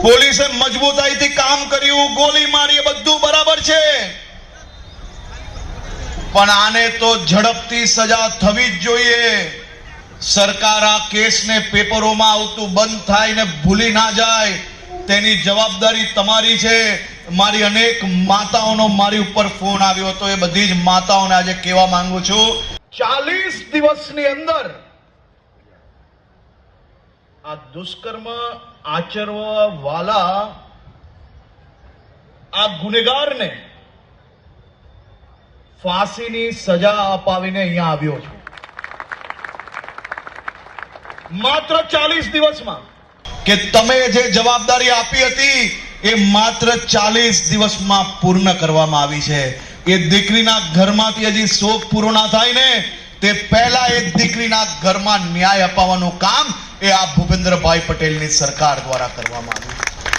પોલીસે મજબૂતાઈથી કામ કર્યું, ગોળી મારી, એ બધું બરાબર છે, પણ આને તો ઝડપથી સજા થવી જ જોઈએ. સરકાર આ કેસને પેપરોમાં આવતું બંધ થાય ને ભૂલી ના જાય, તેની જવાબદારી તમારી છે. મારી અનેક માતાઓનો મારી ઉપર ફોન આવ્યો હતો, એ બધી જ માતાઓને આજે કહેવા માંગુ છું, 40 દિવસની અંદર આ દુષ્કર્મ આચરવા વાળા આ ગુનેગારને ફાંસીની સજા અપાવીને અહીંયા આવ્યો છું, માત્ર 40 દિવસમાં. કે તમે જે જવાબદારી આપી હતી એ માત્ર 40 દિવસમાં પૂર્ણ કરવામાં આવી છે. એ દીકરીના ઘરમાંથી હજી શોક પૂરો ના થાય ને તે પહેલા એ દીકરીના ઘરમાં ન્યાય અપાવવાનું કામ એ આ ભૂપેન્દ્રભાઈ પટેલની સરકાર દ્વારા કરવામાં આવ્યું.